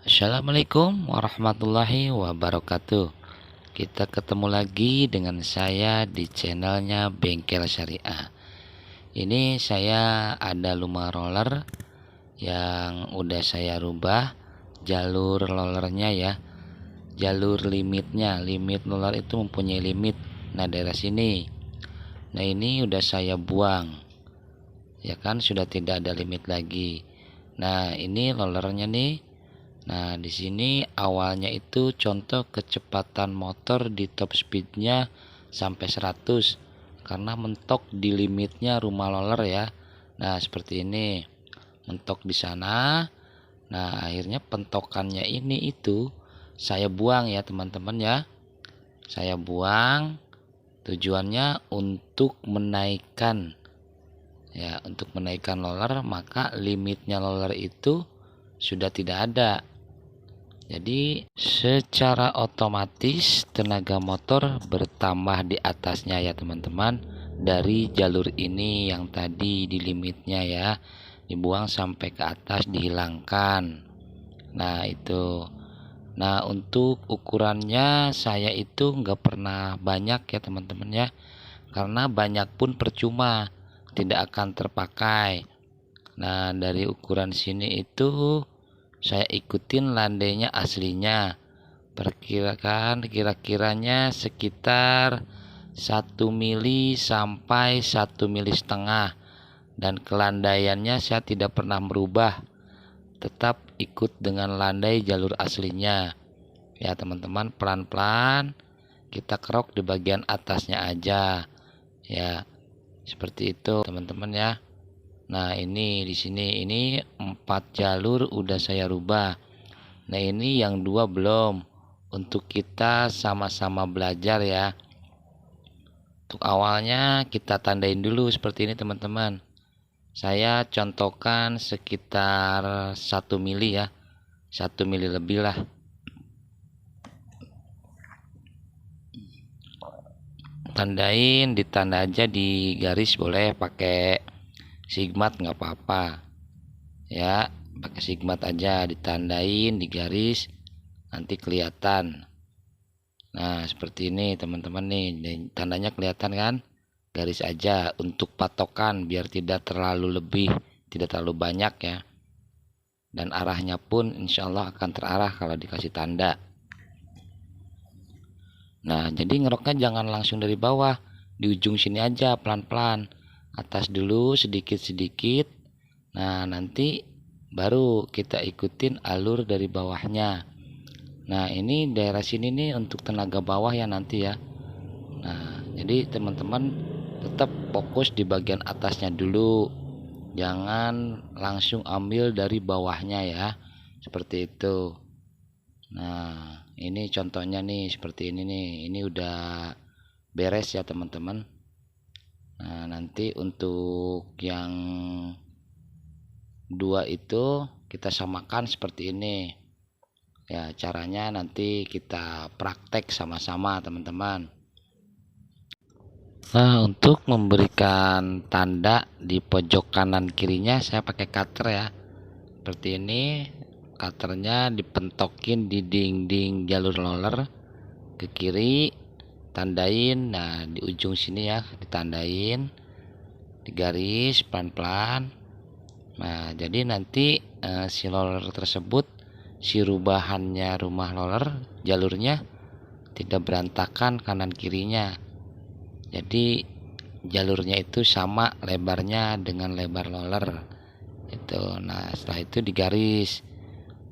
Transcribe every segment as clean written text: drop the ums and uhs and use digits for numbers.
Assalamualaikum warahmatullahi wabarakatuh. Kita ketemu lagi dengan saya di channelnya Bengkel Syariah. Ini saya ada Luma roller yang udah saya rubah jalur rollernya ya. Jalur limitnya, limit roller itu mempunyai limit. Nah, daerah sini. Nah, ini udah saya buang. Ya kan, sudah tidak ada limit lagi. Nah, ini rollernya nih. Nah, di sini awalnya itu contoh kecepatan motor di top speednya sampai 100 karena mentok di limitnya rumah roller ya. Nah, seperti ini. Mentok di sana. Nah, akhirnya pentokannya ini itu saya buang ya, teman-teman ya. Saya buang tujuannya untuk menaikkan ya, untuk menaikkan roller, maka limitnya roller itu sudah tidak ada. Jadi secara otomatis tenaga motor bertambah di atasnya ya teman-teman, dari jalur ini yang tadi di limitnya ya, dibuang sampai ke atas, dihilangkan. Nah itu. Nah untuk ukurannya saya itu nggak pernah banyak ya teman-teman ya, karena banyak pun percuma, tidak akan terpakai. Nah dari ukuran sini itu saya ikutin landainya aslinya, perkirakan kira-kiranya sekitar 1 mili sampai 1,5 mili, dan kelandaiannya saya tidak pernah merubah, tetap ikut dengan landai jalur aslinya ya teman-teman. Pelan-pelan kita kerok di bagian atasnya aja ya, seperti itu teman-teman ya. Nah ini di sini ini 4 jalur udah saya rubah. Nah ini yang 2 belum. Untuk kita sama-sama belajar ya. Untuk awalnya kita tandain dulu seperti ini teman-teman. Saya contohkan sekitar 1 mili ya, 1 mili lebih lah. Tandain, ditanda aja di garis, boleh pakai sigmat nggak apa-apa ya, pakai sigmat aja, ditandain di garis, nanti kelihatan. Nah seperti ini teman-teman nih, tandanya kelihatan kan, garis aja untuk patokan biar tidak terlalu lebih, tidak terlalu banyak ya, dan arahnya pun insya Allah akan terarah kalau dikasih tanda. Nah jadi ngeroknya jangan langsung dari bawah, di ujung sini aja pelan-pelan, atas dulu sedikit-sedikit. Nah nanti baru kita ikutin alur dari bawahnya. Nah ini daerah sini nih untuk tenaga bawah ya nanti ya. Nah jadi teman-teman tetap fokus di bagian atasnya dulu, jangan langsung ambil dari bawahnya ya, seperti itu. Nah ini contohnya nih seperti ini nih, ini udah beres ya teman-teman. Nah nanti untuk yang 2 itu kita samakan seperti ini ya, caranya nanti kita praktek sama-sama teman-teman. Nah untuk memberikan tanda di pojok kanan kirinya saya pakai cutter ya, seperti ini. Cutternya dipentokin di dinding jalur roller ke kiri, tandain. Nah di ujung sini ya ditandain di garis pelan-pelan. Nah jadi nanti si roller tersebut, si rubahannya rumah roller, jalurnya tidak berantakan kanan kirinya, jadi jalurnya itu sama lebarnya dengan lebar roller itu. Nah setelah itu digaris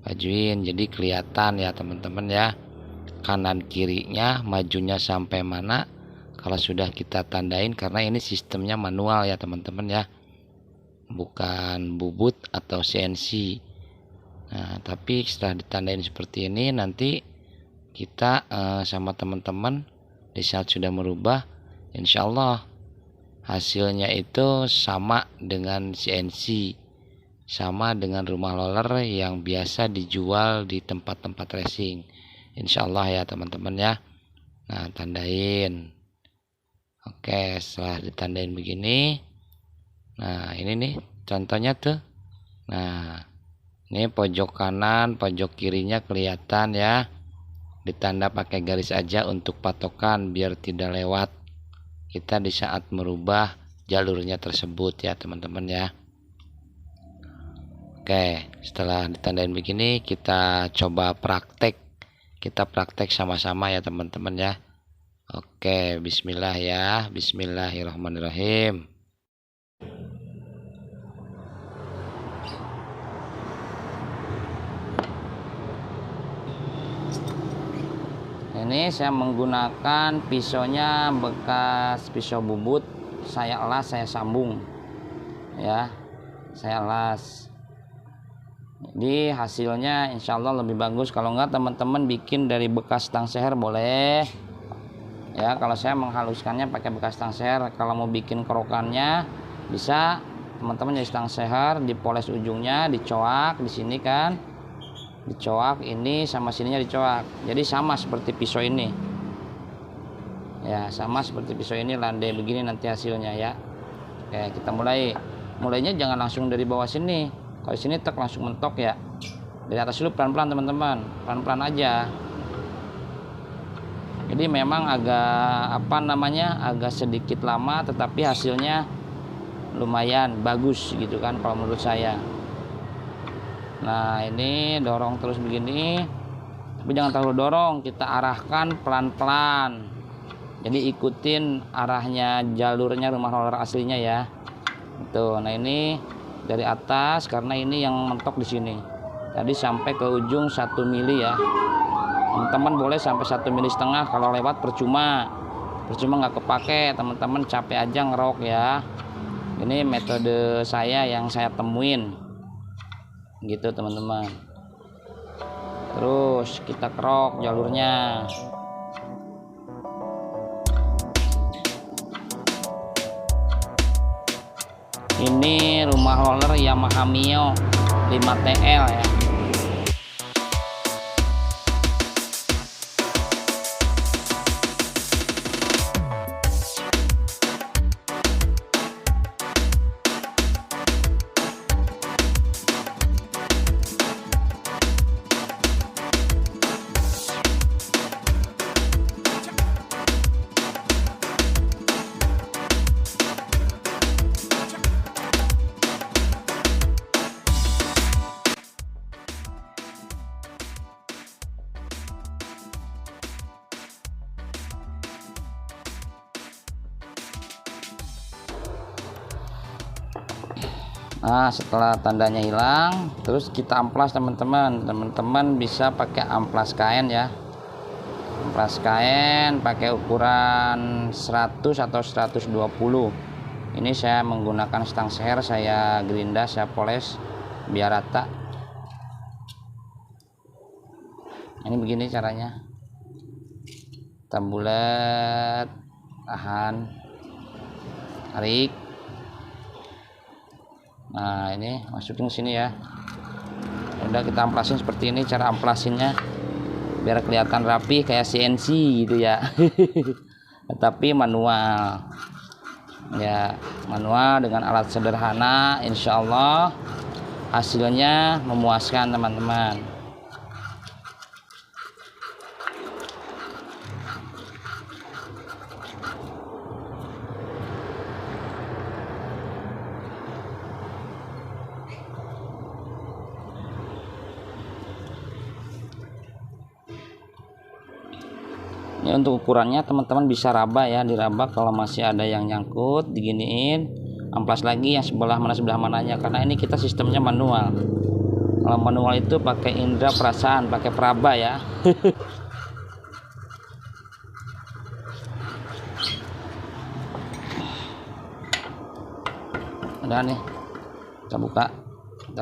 majuin, jadi kelihatan ya teman-teman ya, kanan kirinya majunya sampai mana kalau sudah kita tandain, karena ini sistemnya manual ya teman-teman ya, bukan bubut atau CNC. Nah tapi setelah ditandain seperti ini, nanti kita sama teman-teman di saat sudah merubah, insya Allah hasilnya itu sama dengan CNC, sama dengan rumah roller yang biasa dijual di tempat-tempat racing, insya Allah ya teman-teman ya. Nah tandain. Oke setelah ditandain begini, nah ini nih contohnya tuh. Nah Ini pojok kanan, pojok kirinya kelihatan ya. Ditanda pakai garis aja untuk patokan biar tidak lewat kita di saat merubah jalurnya tersebut ya teman-teman ya. Oke, setelah ditandain begini kita coba praktek. Kita praktek sama-sama ya teman-teman ya. Oke, bismillah ya. Bismillahirrahmanirrahim. Ini saya menggunakan pisaunya bekas pisau bubut, saya elas, saya sambung ya, saya elas. Jadi hasilnya insya Allah lebih bagus. Kalau enggak teman-teman bikin dari bekas stang seher boleh ya. Kalau saya menghaluskannya pakai bekas stang seher. Kalau mau bikin kerokannya bisa teman-teman jadi stang seher, dipoles ujungnya, dicoak di sini kan, dicoak ini sama sininya dicoak, jadi sama seperti pisau ini ya, sama seperti pisau ini, landai begini nanti hasilnya ya. Oke, kita mulainya jangan langsung dari bawah sini. Kalau sini tek langsung mentok ya, dari atas dulu pelan-pelan teman-teman, pelan-pelan aja. Jadi memang agak agak sedikit lama, tetapi hasilnya lumayan bagus gitu kan kalau menurut saya. Nah ini dorong terus begini, tapi jangan terlalu dorong, kita arahkan pelan-pelan. Jadi ikutin arahnya jalurnya rumah roller aslinya ya. Tuh, nah ini dari atas karena ini yang mentok di sini. Tadi sampai ke ujung 1 mili ya. Teman-teman boleh sampai 1,5 mili. Kalau lewat percuma nggak kepake, teman-teman capek aja ngerok ya. Ini metode saya yang saya temuin gitu teman-teman. Terus kita kerok jalurnya. Ini rumah roller Yamaha Mio 5TL ya. Nah setelah tandanya hilang, terus kita amplas teman-teman. Teman-teman bisa pakai amplas kain ya, amplas kain pakai ukuran 100 atau 120. Ini saya menggunakan stang seher, saya gerinda, saya poles biar rata. Ini begini caranya, kita bulat, tahan, tarik. Nah ini masukin sini ya. Udah kita amplasin seperti ini cara amplasinnya, biar kelihatan rapi kayak CNC gitu ya. Tapi manual ya, manual dengan alat sederhana, insya Allah hasilnya memuaskan teman-teman. Ini untuk ukurannya teman-teman bisa raba ya, diraba kalau masih ada yang nyangkut, diginiin, amplas lagi yang sebelah mananya, karena ini kita sistemnya manual. Kalau manual itu pakai indera perasaan, pakai peraba ya. Udah nih, kita buka, kita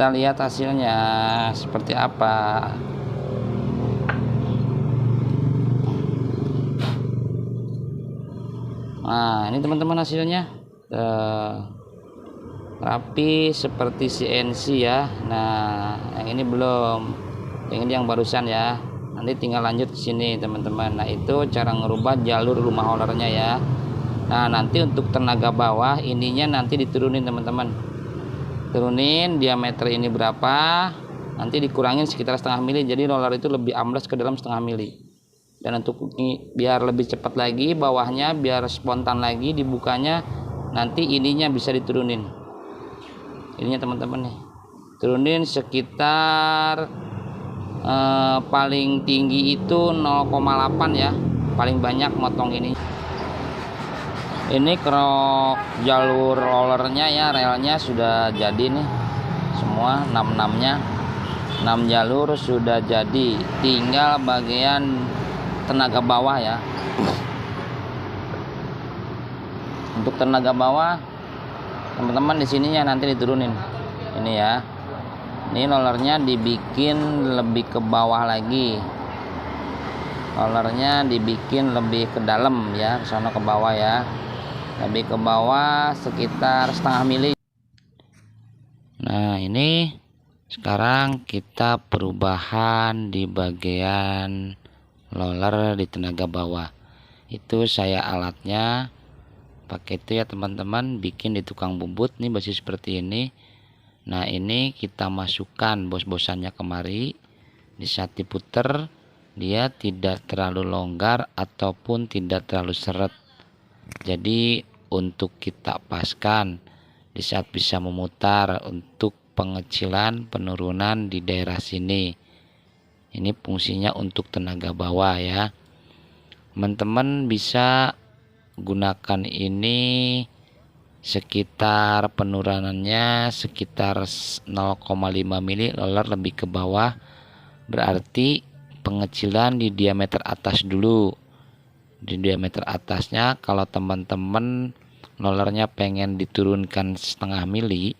lihat hasilnya seperti apa. Nah ini teman-teman hasilnya rapi seperti CNC ya. Nah yang ini belum, yang ini yang barusan ya. Nanti tinggal lanjut ke sini teman-teman. Nah itu cara ngerubah jalur rumah rollernya ya. Nah nanti untuk tenaga bawah ininya nanti diturunin teman-teman. turunin diameter ini berapa, nanti dikurangin sekitar setengah mili, jadi roller itu lebih amblas ke dalam setengah mili. Dan untuk biar lebih cepat lagi bawahnya, biar spontan lagi dibukanya, nanti ininya bisa diturunin, ininya teman-teman nih, turunin sekitar paling tinggi itu 0,8 ya, paling banyak motong ini. Ini kerok jalur rollernya ya, relnya sudah jadi nih semua, 6-6-nya 6 jalur sudah jadi, tinggal bagian tenaga bawah ya. Untuk tenaga bawah teman-teman di sininya nanti diturunin ini ya. Ini rollernya dibikin lebih ke bawah lagi, rollernya dibikin lebih ke dalam ya, ke sana ke bawah ya, lebih ke bawah sekitar setengah mili. Nah ini sekarang kita perubahan di bagian roller di tenaga bawah. Itu saya alatnya pakai itu ya teman-teman, bikin di tukang bubut nih besi seperti ini. Nah ini kita masukkan bos-bosannya kemari, di saat diputer dia tidak terlalu longgar ataupun tidak terlalu seret. Jadi untuk kita paskan di saat bisa memutar untuk pengecilan penurunan di daerah sini. Ini fungsinya untuk tenaga bawah ya. Teman-teman bisa gunakan ini sekitar penurunannya sekitar 0,5 mili roller lebih ke bawah, berarti pengecilan di diameter atas dulu. Di diameter atasnya kalau teman-teman rollernya pengen diturunkan setengah mili,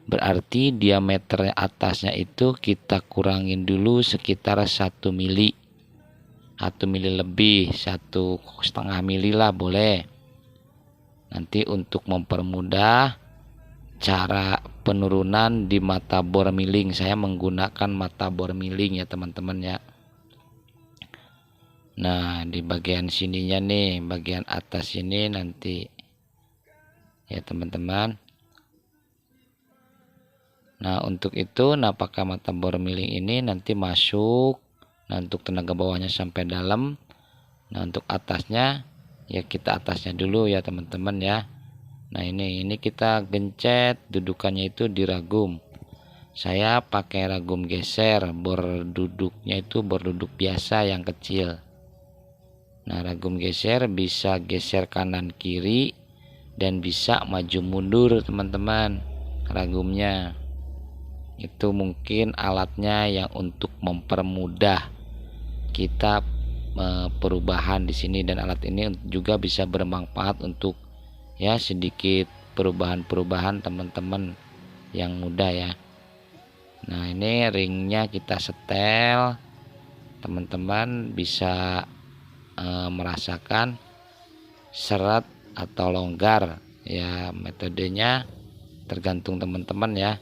berarti diameter atasnya itu kita kurangin dulu sekitar 1 mili, 1 mili lebih, 1,5 mili lah boleh. Nanti untuk mempermudah cara penurunan di mata bor milling, saya menggunakan mata bor milling ya teman-teman ya. Nah di bagian sininya nih, bagian atas ini nanti ya teman-teman. Nah untuk itu, nah pakai mata bor milling ini nanti masuk. Nah untuk tenaga bawahnya sampai dalam. Nah untuk atasnya ya kita atasnya dulu ya teman-teman ya. Nah ini kita gencet dudukannya itu di ragum. Saya pakai ragum geser, bor duduknya itu bor duduk biasa yang kecil. Nah ragum geser bisa geser kanan kiri dan bisa maju mundur teman-teman ragumnya. Itu mungkin alatnya yang untuk mempermudah kita perubahan di sini, dan alat ini juga bisa bermanfaat untuk ya sedikit perubahan-perubahan teman-teman yang muda ya. Nah ini ringnya kita setel, teman-teman bisa merasakan seret atau longgar ya, metodenya tergantung teman-teman ya,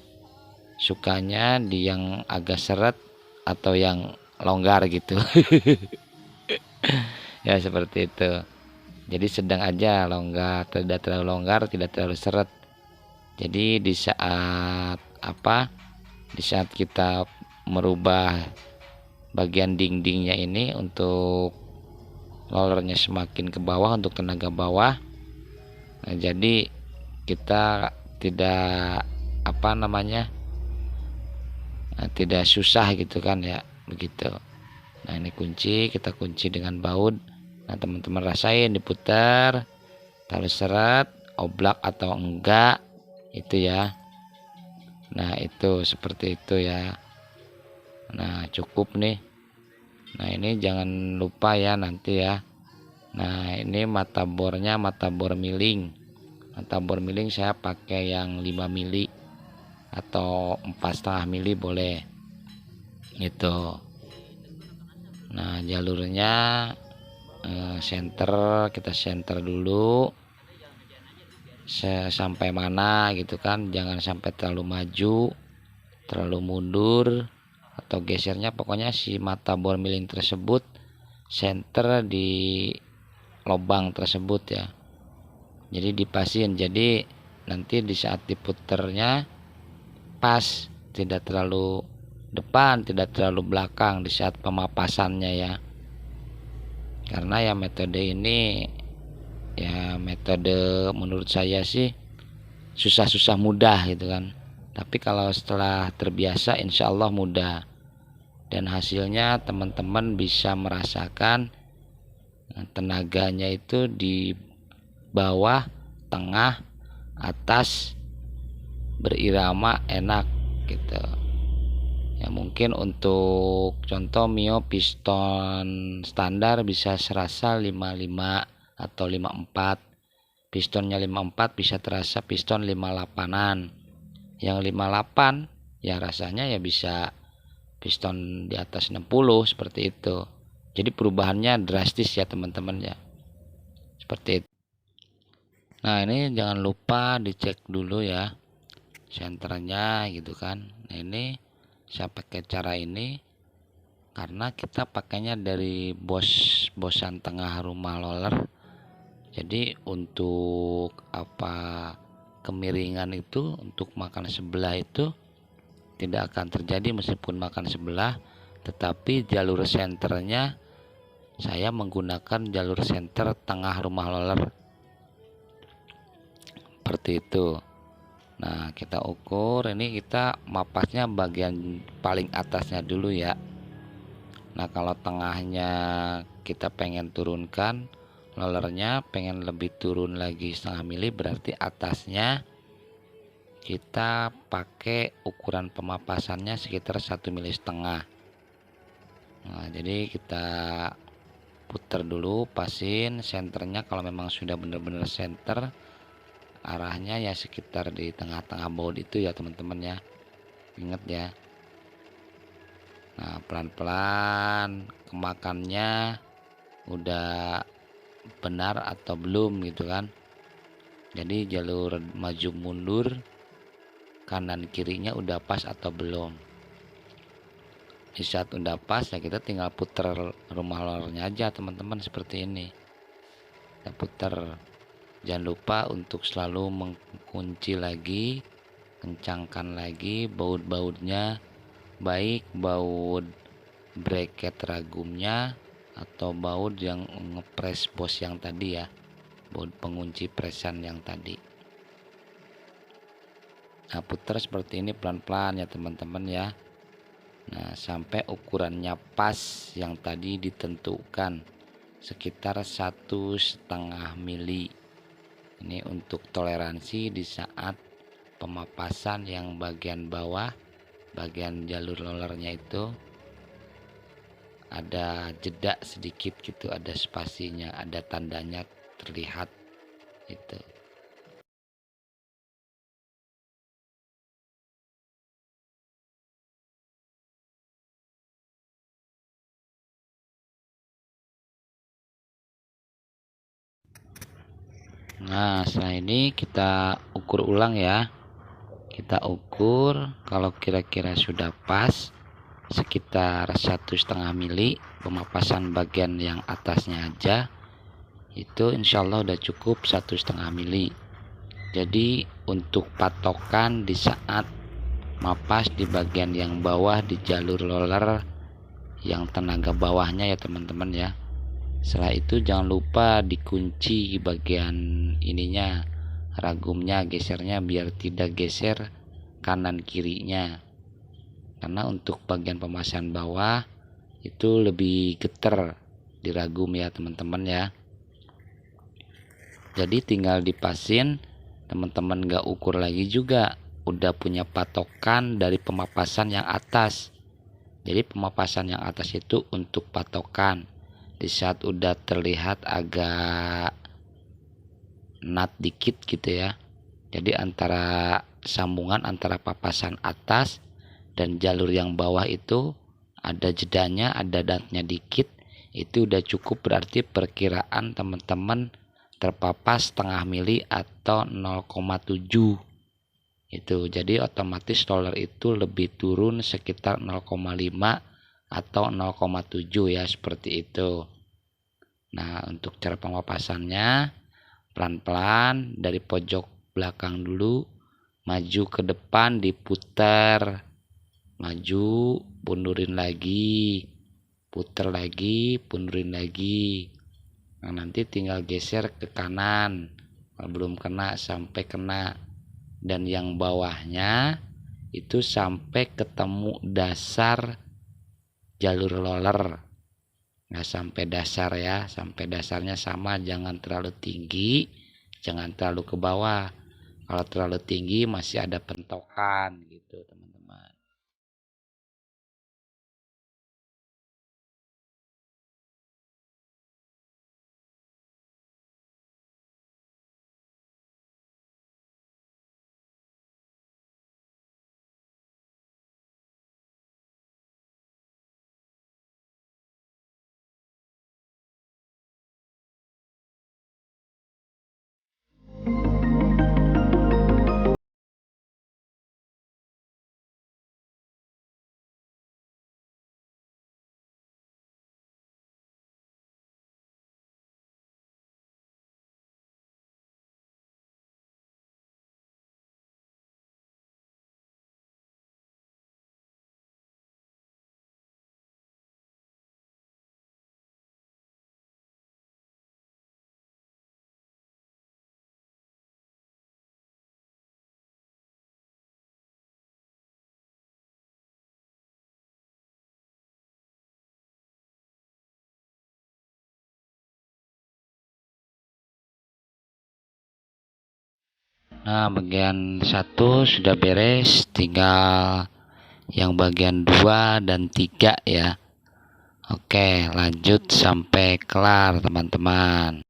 sukanya di yang agak seret atau yang longgar gitu. Ya seperti itu, jadi sedang aja, longgar, tidak terlalu longgar, tidak terlalu seret. Jadi di saat di saat kita merubah bagian dindingnya ini untuk rollernya semakin ke bawah untuk tenaga bawah, nah, jadi kita tidak tidak susah gitu kan ya, begitu. Nah ini kunci, kita kunci dengan baut. Nah teman-teman rasain diputar terlalu seret, oblak atau enggak itu ya. Nah itu seperti itu ya. Nah cukup nih. Nah ini jangan lupa ya nanti ya. Nah ini mata bornya mata bor milling. Mata bor milling saya pakai yang 5 mili atau 4,5 mili boleh gitu. Nah jalurnya kita center dulu sampai mana gitu kan, jangan sampai terlalu maju, terlalu mundur atau gesernya, pokoknya si mata bor milling tersebut center di lubang tersebut ya. Jadi dipasin, jadi nanti di saat diputernya pas, tidak terlalu depan, tidak terlalu belakang di saat pemapasannya ya. Karena ya metode ini ya metode menurut saya sih susah-susah mudah gitu kan. Tapi kalau setelah terbiasa insya Allah mudah, dan hasilnya teman-teman bisa merasakan tenaganya itu di bawah, tengah, atas berirama enak gitu ya. Mungkin untuk contoh mio piston standar bisa serasa 55 atau 54, pistonnya 54 bisa terasa piston 58an. Yang 58 ya rasanya ya bisa piston di atas 60 seperti itu. Jadi perubahannya drastis ya teman-teman ya, seperti itu. Nah ini jangan lupa dicek dulu ya senternya gitu kan. Nah ini saya pakai cara ini karena kita pakainya dari bosan tengah rumah roller. Jadi untuk kemiringan itu untuk makan sebelah itu tidak akan terjadi meskipun makan sebelah, tetapi jalur senternya saya menggunakan jalur senter tengah rumah roller seperti itu. Nah kita ukur, ini kita mapasnya bagian paling atasnya dulu ya. Nah kalau tengahnya kita pengen turunkan rollernya, pengen lebih turun lagi setengah mili, berarti atasnya kita pakai ukuran pemapasannya sekitar 1,5 mili. Nah jadi kita putar dulu, pasin senternya. Kalau memang sudah benar-benar center, arahnya ya sekitar di tengah-tengah baut itu ya teman-teman ya, ingat ya. Nah pelan-pelan kemakannya udah benar atau belum gitu kan. Jadi jalur maju mundur kanan kirinya udah pas atau belum. Di saat udah pas ya kita tinggal putar rumah rollernya aja teman-teman, seperti ini. Kita putar, jangan lupa untuk selalu mengunci lagi, kencangkan lagi baut-bautnya, baik baut bracket ragumnya atau baut yang ngepres bos yang tadi ya, baut pengunci presan yang tadi. Nah putar seperti ini pelan-pelan ya teman-teman ya. Nah sampai ukurannya pas yang tadi ditentukan sekitar 1,5 mili. Ini untuk toleransi di saat pemapasan yang bagian bawah, bagian jalur rollernya itu ada jeda sedikit gitu, ada spasinya, ada tandanya terlihat itu. Nah setelah ini kita ukur ulang ya. Kita ukur kalau kira-kira sudah pas sekitar 1,5 mili pemapasan bagian yang atasnya aja, itu insya Allah udah cukup 1,5 mili. Jadi untuk patokan di saat mapas di bagian yang bawah di jalur roller yang tenaga bawahnya ya teman-teman ya. Setelah itu jangan lupa dikunci bagian ininya, ragumnya, gesernya biar tidak geser kanan kirinya. Karena untuk bagian pemasan bawah itu lebih geter di ragum ya teman-teman ya. Jadi tinggal dipasin, teman-teman gak ukur lagi juga, udah punya patokan dari pemapasan yang atas. Jadi pemapasan yang atas itu untuk patokan. Di saat udah terlihat agak nut dikit gitu ya, jadi antara sambungan antara papasan atas dan jalur yang bawah itu ada jedanya, ada nutnya dikit, itu udah cukup, berarti perkiraan teman-teman terpapas setengah mili atau 0,7 itu. Jadi otomatis roller itu lebih turun sekitar 0,5 atau 0,7 ya, seperti itu. Nah untuk cara pemapasannya pelan-pelan dari pojok belakang dulu, maju ke depan, diputar, maju, mundurin lagi, putar lagi, mundurin lagi. Nah, nanti tinggal geser ke kanan kalau belum kena sampai kena, dan yang bawahnya itu sampai ketemu dasar jalur roller, nggak sampai dasar ya, sampai dasarnya sama, jangan terlalu tinggi, jangan terlalu ke bawah. Kalau terlalu tinggi masih ada pentokan gitu teman-teman. Nah, bagian satu sudah beres, tinggal yang bagian 2 dan 3 ya. Oke, lanjut sampai kelar teman-teman.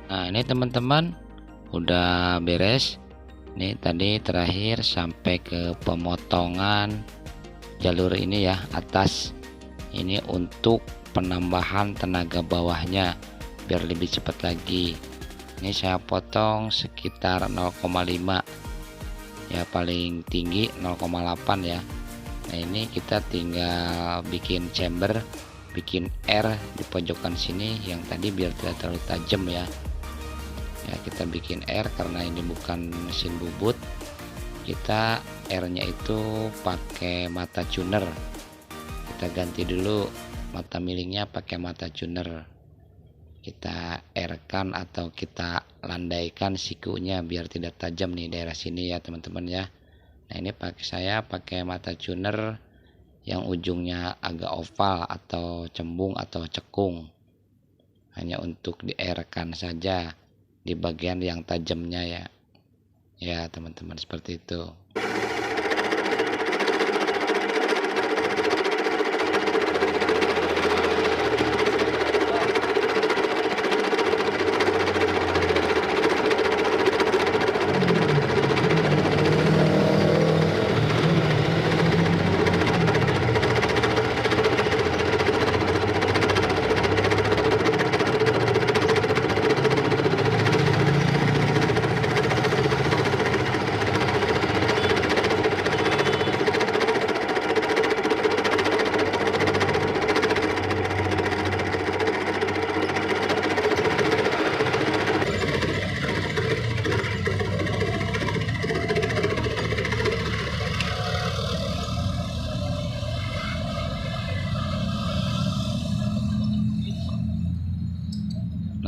Nah, ini teman-teman udah beres. Ini tadi terakhir sampai ke pemotongan jalur ini ya, atas. Ini untuk penambahan tenaga bawahnya biar lebih cepat lagi. Ini saya potong sekitar 0,5 ya, paling tinggi 0,8 ya. Nah, ini kita tinggal bikin chamber, bikin air di pojokan sini yang tadi biar tidak terlalu tajam ya. Ya, kita bikin air karena ini bukan mesin bubut. Kita airnya itu pakai mata tuner. Kita ganti dulu mata milingnya pakai mata tuner. Kita airkan atau kita landaikan sikunya biar tidak tajam nih daerah sini ya teman-teman ya. Nah, ini saya pakai mata tuner yang ujungnya agak oval atau cembung atau cekung, hanya untuk di-airkan saja di bagian yang tajamnya ya. Ya teman-teman, seperti itu.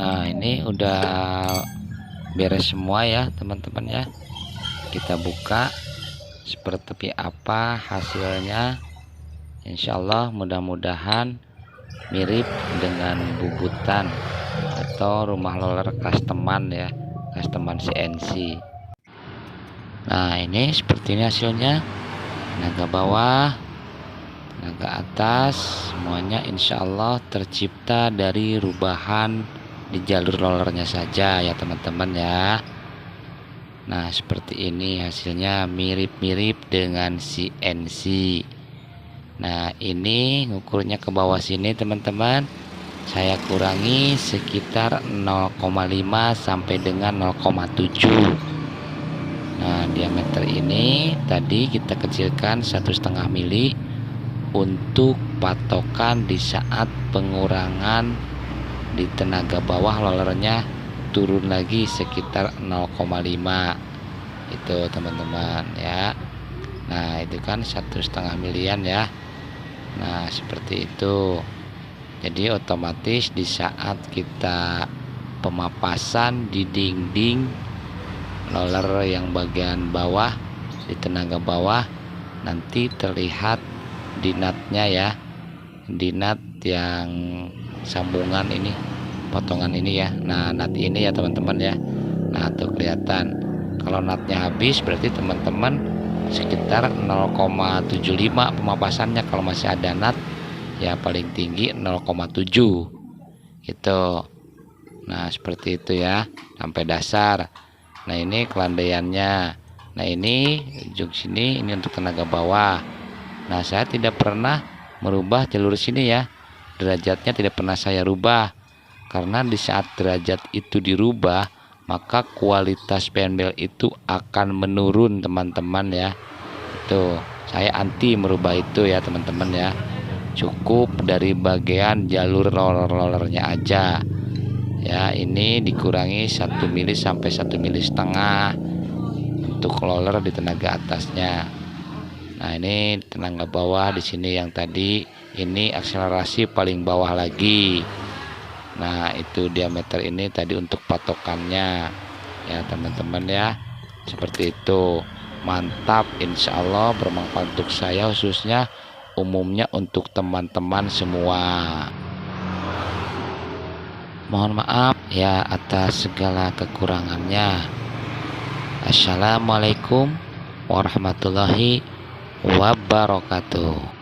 Nah, ini udah beres semua ya teman-teman ya. Kita buka seperti apa hasilnya. Insya Allah mudah-mudahan mirip dengan bubutan atau rumah roller customan ya, customan CNC. Nah, ini seperti ini hasilnya. Tenaga bawah, tenaga atas, semuanya insya Allah tercipta dari rubahan di jalur rollernya saja ya teman-teman ya. Nah, seperti ini hasilnya, mirip-mirip dengan CNC. Nah, ini ngukurnya ke bawah sini teman-teman, saya kurangi sekitar 0,5 sampai dengan 0,7. Nah, diameter ini tadi kita kecilkan 1,5 mili untuk patokan di saat pengurangan di tenaga bawah rollernya turun lagi sekitar 0,5 itu teman-teman ya. Nah, itu kan 1,5 milian ya. Nah, seperti itu. Jadi otomatis di saat kita pemapasan di dinding roller yang bagian bawah di tenaga bawah, nanti terlihat dinatnya ya, dinat yang sambungan ini, potongan ini ya. Nah, nat ini ya teman-teman ya. Nah, tuh kelihatan. Kalau natnya habis berarti teman-teman sekitar 0,75 pemapasannya. Kalau masih ada nat ya paling tinggi 0,7 gitu. Nah, seperti itu ya sampai dasar. Nah, ini kelandaiannya. Nah, ini ujung sini ini untuk tenaga bawah. Nah, saya tidak pernah merubah jalur sini ya, derajatnya tidak pernah saya rubah, karena di saat derajat itu dirubah maka kualitas penbel itu akan menurun teman-teman ya. Itu saya anti merubah itu ya teman-teman ya. Cukup dari bagian jalur roller-rollernya aja ya. Ini dikurangi 1 mili sampai 1,5 mili untuk roller di tenaga atasnya. Nah, ini tenaga bawah di sini yang tadi ini akselerasi paling bawah lagi. Nah, itu diameter ini tadi untuk patokannya ya teman-teman ya. Seperti itu. Mantap, insya Allah bermanfaat untuk saya, khususnya umumnya untuk teman-teman semua. Mohon maaf ya atas segala kekurangannya. Assalamualaikum warahmatullahi wabarakatuh.